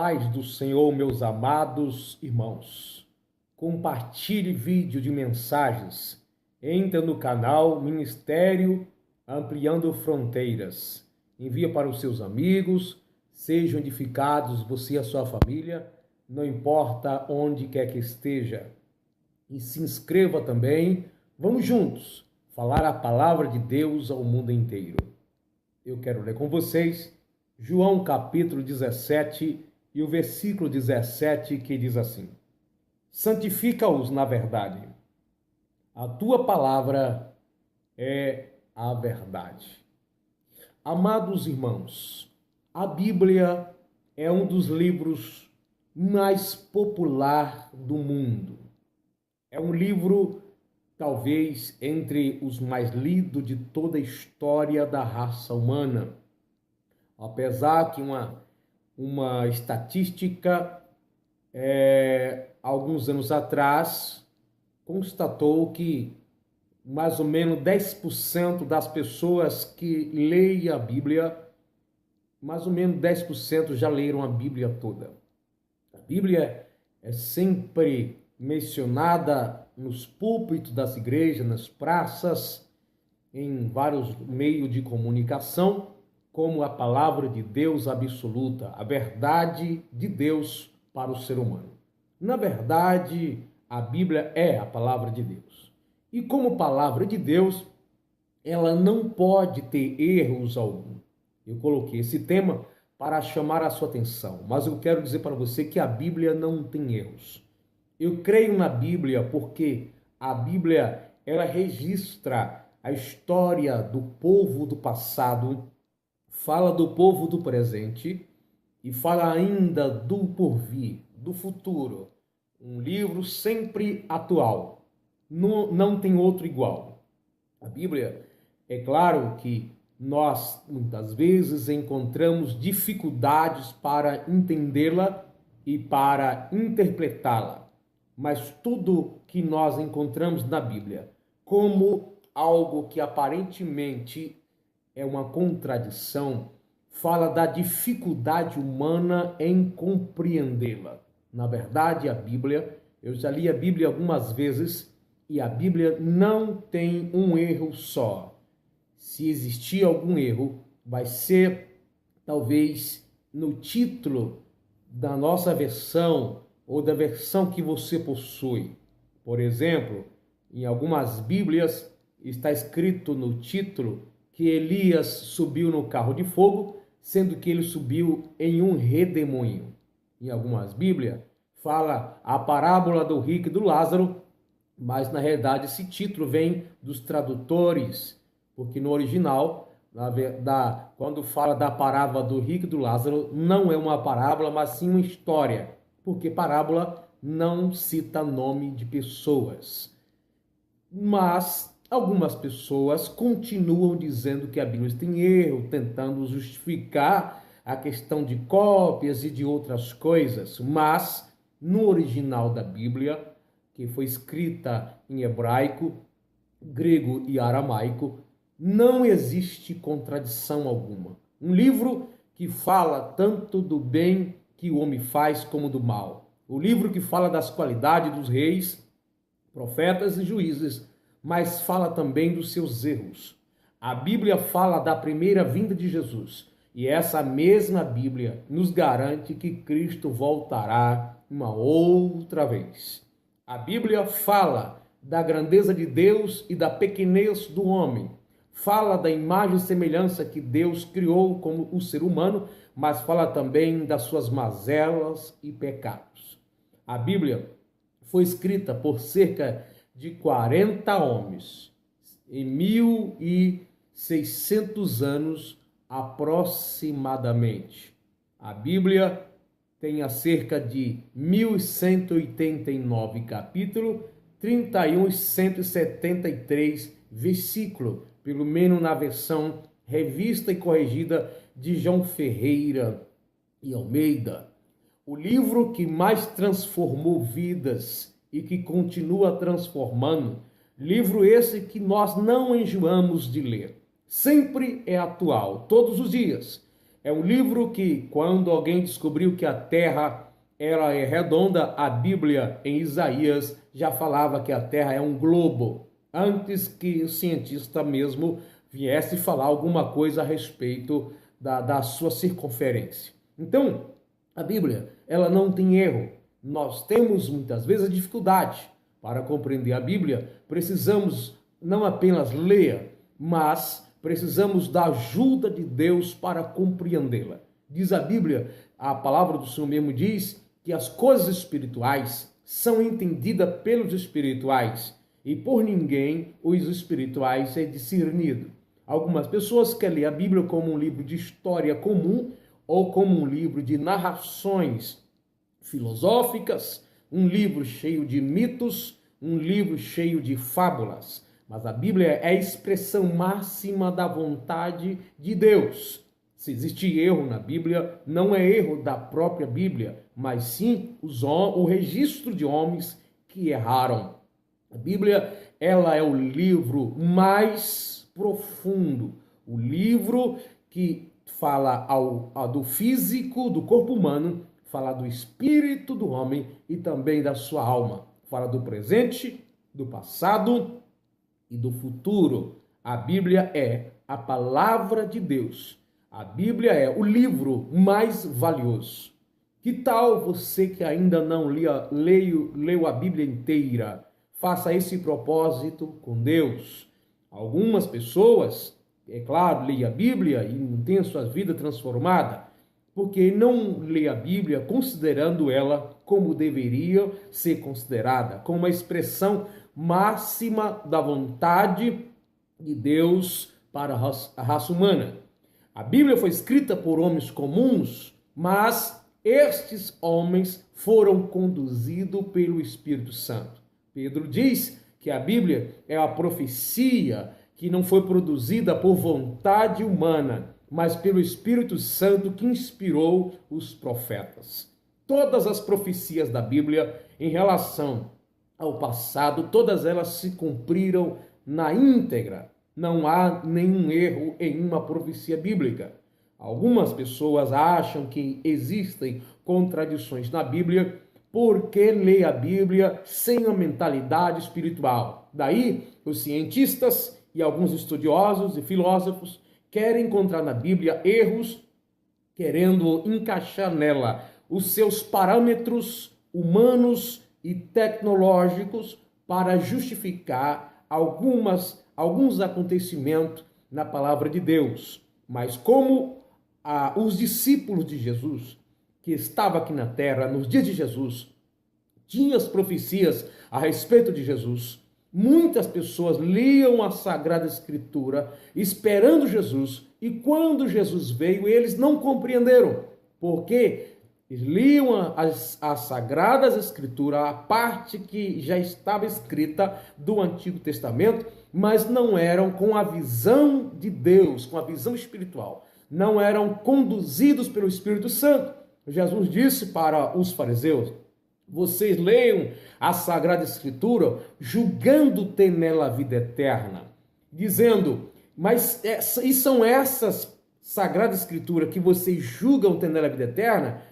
paz do Senhor, meus amados irmãos. Compartilhe vídeo de mensagens. Entra no canal Ministério Ampliando Fronteiras. Envia para os seus amigos. Sejam edificados você e a sua família, não importa onde quer que esteja. E se inscreva também. Vamos juntos falar a palavra de Deus ao mundo inteiro. Eu quero ler com vocês João capítulo 17 e o versículo 17, que diz assim: santifica-os na verdade. A tua palavra é a verdade. Amados irmãos, a Bíblia é um dos livros mais popular do mundo. É um livro, talvez, entre os mais lidos de toda a história da raça humana. Apesar que uma estatística, alguns anos atrás, constatou que mais ou menos 10% das pessoas que leem a Bíblia, mais ou menos 10% já leram a Bíblia toda. A Bíblia é sempre mencionada nos púlpitos das igrejas, nas praças, em vários meios de comunicação, como a palavra de Deus absoluta, a verdade de Deus para o ser humano. Na verdade, a Bíblia é a palavra de Deus. E como palavra de Deus, ela não pode ter erros algum. Eu coloquei esse tema para chamar a sua atenção, mas eu quero dizer para você que a Bíblia não tem erros. Eu creio na Bíblia porque a Bíblia, ela registra a história do povo do passado, fala do povo do presente e fala ainda do porvir, do futuro. Um livro sempre atual, não tem outro igual. A Bíblia, é claro que nós muitas vezes encontramos dificuldades para entendê-la e para interpretá-la, mas tudo que nós encontramos na Bíblia como algo que aparentemente é uma contradição, fala da dificuldade humana em compreendê-la. Na verdade, a Bíblia, eu já li a Bíblia algumas vezes e a Bíblia não tem um erro só. Se existir algum erro, vai ser talvez no título da nossa versão ou da versão que você possui. Por exemplo, em algumas Bíblias está escrito no título que Elias subiu no carro de fogo, sendo que ele subiu em um redemoinho. Em algumas Bíblias fala a parábola do rico e do Lázaro, mas na realidade esse título vem dos tradutores, porque no original, quando fala da parábola do rico e do Lázaro, não é uma parábola, mas sim uma história, porque parábola não cita nome de pessoas. Mas algumas pessoas continuam dizendo que a Bíblia tem erro, tentando justificar a questão de cópias e de outras coisas, mas no original da Bíblia, que foi escrita em hebraico, grego e aramaico, não existe contradição alguma. Um livro que fala tanto do bem que o homem faz como do mal. O livro que fala das qualidades dos reis, profetas e juízes, mas fala também dos seus erros. A Bíblia fala da primeira vinda de Jesus, e essa mesma Bíblia nos garante que Cristo voltará uma outra vez. A Bíblia fala da grandeza de Deus e da pequenez do homem. Fala da imagem e semelhança que Deus criou como o ser humano, mas fala também das suas mazelas e pecados. A Bíblia foi escrita por cerca de 40 homens, em 1600 anos aproximadamente. A Bíblia tem cerca de 1189 capítulos, 31 e 173 versículos, pelo menos na versão revista e corrigida de João Ferreira e Almeida. O livro que mais transformou vidas e que continua transformando, livro esse que nós não enjoamos de ler. Sempre é atual, todos os dias. É um livro que, quando alguém descobriu que a Terra ela é redonda, a Bíblia, em Isaías, já falava que a Terra é um globo, antes que o cientista mesmo viesse falar alguma coisa a respeito da sua circunferência. Então, a Bíblia, ela não tem erro. Nós temos muitas vezes a dificuldade para compreender a Bíblia. Precisamos não apenas ler, mas precisamos da ajuda de Deus para compreendê-la. Diz a Bíblia, a palavra do Senhor mesmo diz que as coisas espirituais são entendidas pelos espirituais e por ninguém os espirituais é discernido. Algumas pessoas querem ler a Bíblia como um livro de história comum ou como um livro de narrações filosóficas, um livro cheio de mitos, um livro cheio de fábulas. Mas a Bíblia é a expressão máxima da vontade de Deus. Se existe erro na Bíblia, não é erro da própria Bíblia, mas sim o registro de homens que erraram. A Bíblia, ela é o livro mais profundo, o livro que fala do físico, do corpo humano, fala do espírito do homem e também da sua alma. Fala do presente, do passado e do futuro. A Bíblia é a palavra de Deus. A Bíblia é o livro mais valioso. Que tal você que ainda não leu a Bíblia inteira? Faça esse propósito com Deus. Algumas pessoas, é claro, leem a Bíblia e não têm a sua vida transformada, porque não lê a Bíblia considerando ela como deveria ser considerada, como uma expressão máxima da vontade de Deus para a raça humana. A Bíblia foi escrita por homens comuns, mas estes homens foram conduzidos pelo Espírito Santo. Pedro diz que a Bíblia é a profecia que não foi produzida por vontade humana, mas pelo Espírito Santo que inspirou os profetas. Todas as profecias da Bíblia em relação ao passado, todas elas se cumpriram na íntegra. Não há nenhum erro em uma profecia bíblica. Algumas pessoas acham que existem contradições na Bíblia porque lê a Bíblia sem a mentalidade espiritual. Daí, os cientistas e alguns estudiosos e filósofos querem encontrar na Bíblia erros, querendo encaixar nela os seus parâmetros humanos e tecnológicos para justificar alguns acontecimentos na palavra de Deus. Mas como os discípulos de Jesus, que estavam aqui na terra nos dias de Jesus, tinham as profecias a respeito de Jesus, muitas pessoas liam a Sagrada Escritura esperando Jesus, e quando Jesus veio, eles não compreenderam, porque eles liam as Sagradas Escrituras, a parte que já estava escrita do Antigo Testamento, mas não eram com a visão de Deus, com a visão espiritual. Não eram conduzidos pelo Espírito Santo. Jesus disse para os fariseus: vocês leiam a Sagrada Escritura julgando ter nela a vida eterna, dizendo, mas e são essas Sagradas Escrituras que vocês julgam ter nela a vida eterna,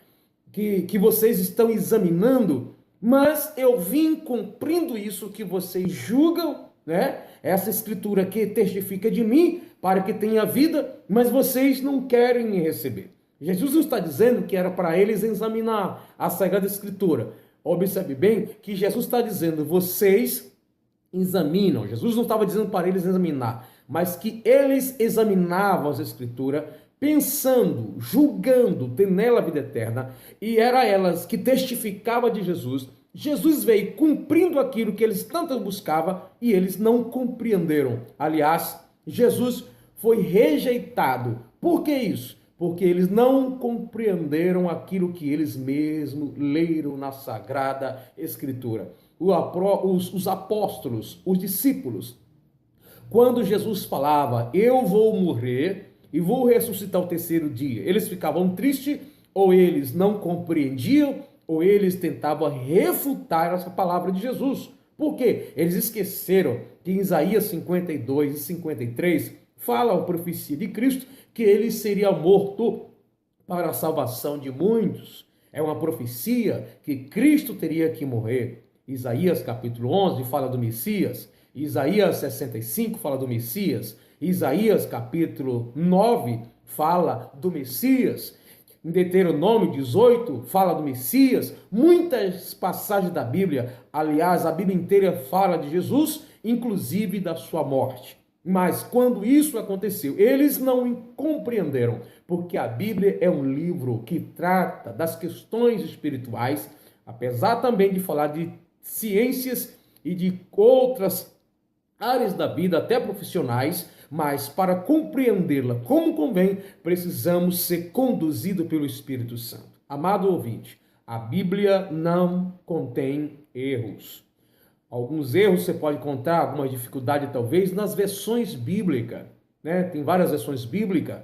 que vocês estão examinando, mas eu vim cumprindo isso que vocês julgam, né? Essa Escritura que testifica de mim para que tenha vida, mas vocês não querem me receber. Jesus não está dizendo que era para eles examinar a Sagrada Escritura. Observe bem que Jesus está dizendo, vocês examinam. Jesus não estava dizendo para eles examinar, mas que eles examinavam as Escrituras, pensando, julgando, ter nela a vida eterna, e era elas que testificavam de Jesus. Jesus veio cumprindo aquilo que eles tanto buscavam e eles não compreenderam. Aliás, Jesus foi rejeitado. Por que isso? Porque eles não compreenderam aquilo que eles mesmos leram na Sagrada Escritura. Os apóstolos, os discípulos, quando Jesus falava, eu vou morrer e vou ressuscitar o terceiro dia, eles ficavam tristes, ou eles não compreendiam, ou eles tentavam refutar essa palavra de Jesus. Por quê? Eles esqueceram que em Isaías 52 e 53 fala a profecia de Cristo que ele seria morto para a salvação de muitos. É uma profecia que Cristo teria que morrer. Isaías capítulo 11 fala do Messias. Isaías 65 fala do Messias. Isaías capítulo 9 fala do Messias. Em Deuteronômio 18 fala do Messias. Muitas passagens da Bíblia, aliás, a Bíblia inteira fala de Jesus, inclusive da sua morte. Mas quando isso aconteceu, eles não compreenderam, porque a Bíblia é um livro que trata das questões espirituais, apesar também de falar de ciências e de outras áreas da vida, até profissionais, mas para compreendê-la como convém, precisamos ser conduzidos pelo Espírito Santo. Amado ouvinte, a Bíblia não contém erros. Alguns erros você pode encontrar, alguma dificuldade talvez nas versões bíblicas, né? Tem várias versões bíblicas,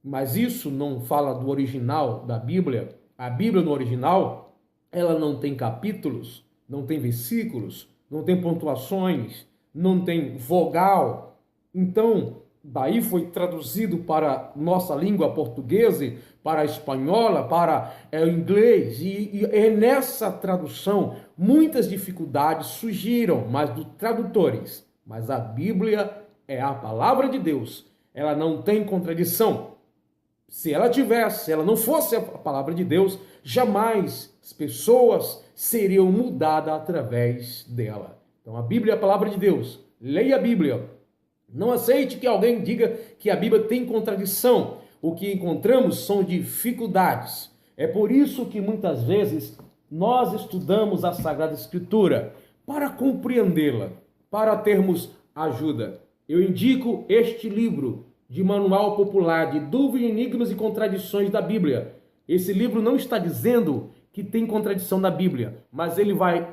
mas isso não fala do original da Bíblia. A Bíblia no original, ela não tem capítulos, não tem versículos, não tem pontuações, não tem vogal. Então, daí foi traduzido para nossa língua portuguesa, para a espanhola, para o inglês. E nessa tradução, muitas dificuldades surgiram, mas dos tradutores. Mas a Bíblia é a palavra de Deus. Ela não tem contradição. Se ela tivesse, se ela não fosse a palavra de Deus, jamais as pessoas seriam mudadas através dela. Então, a Bíblia é a palavra de Deus. Leia a Bíblia. Não aceite que alguém diga que a Bíblia tem contradição. O que encontramos são dificuldades. É por isso que muitas vezes nós estudamos a Sagrada Escritura para compreendê-la, para termos ajuda. Eu indico este livro de manual popular de dúvidas, enigmas e contradições da Bíblia. Esse livro não está dizendo que tem contradição na Bíblia, mas ele vai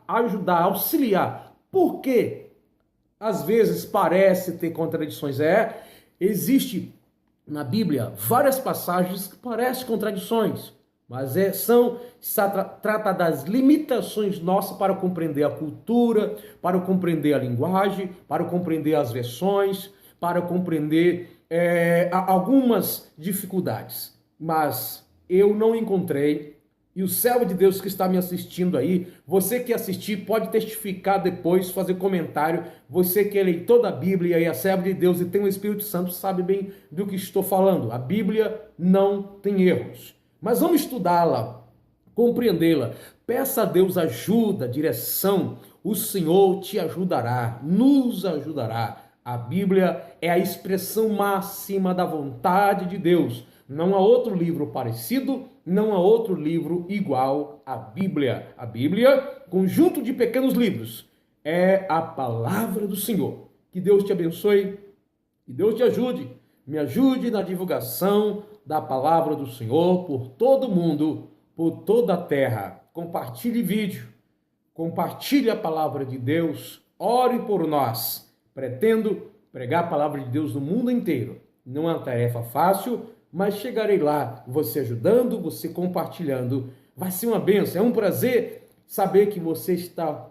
ajudar, auxiliar. Por quê? Às vezes parece ter contradições. Existe na Bíblia várias passagens que parecem contradições, mas trata das limitações nossas para compreender a cultura, para compreender a linguagem, para compreender as versões, para compreender algumas dificuldades. Mas eu não encontrei. E o servo de Deus que está me assistindo aí, você que assistir pode testificar depois, fazer comentário. Você que é leitor da Bíblia e é servo de Deus e tem o Espírito Santo, sabe bem do que estou falando. A Bíblia não tem erros. Mas vamos estudá-la, compreendê-la. Peça a Deus ajuda, direção. O Senhor te ajudará, nos ajudará. A Bíblia é a expressão máxima da vontade de Deus. Não há outro livro parecido, não há outro livro igual à Bíblia. A Bíblia, conjunto de pequenos livros, é a palavra do Senhor. Que Deus te abençoe, que Deus te ajude, me ajude na divulgação da palavra do Senhor por todo mundo, por toda a terra. Compartilhe vídeo, compartilhe a palavra de Deus, ore por nós. Pretendo pregar a palavra de Deus no mundo inteiro. Não é uma tarefa fácil, mas chegarei lá, você ajudando, você compartilhando. Vai ser uma bênção, é um prazer saber que você está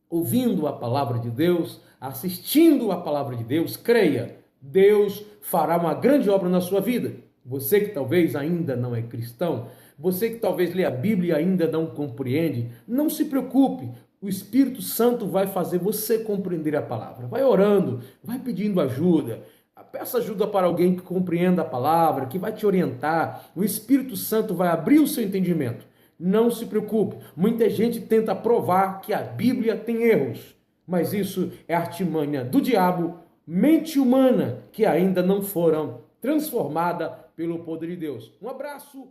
ouvindo a palavra de Deus, assistindo a palavra de Deus. Creia, Deus fará uma grande obra na sua vida. Você que talvez ainda não é cristão, você que talvez lê a Bíblia e ainda não compreende, não se preocupe. O Espírito Santo vai fazer você compreender a palavra. Vai orando, vai pedindo ajuda. Peça ajuda para alguém que compreenda a palavra, que vai te orientar. O Espírito Santo vai abrir o seu entendimento. Não se preocupe. Muita gente tenta provar que a Bíblia tem erros, mas isso é artimanha do diabo, mente humana que ainda não foram transformada pelo poder de Deus. Um abraço.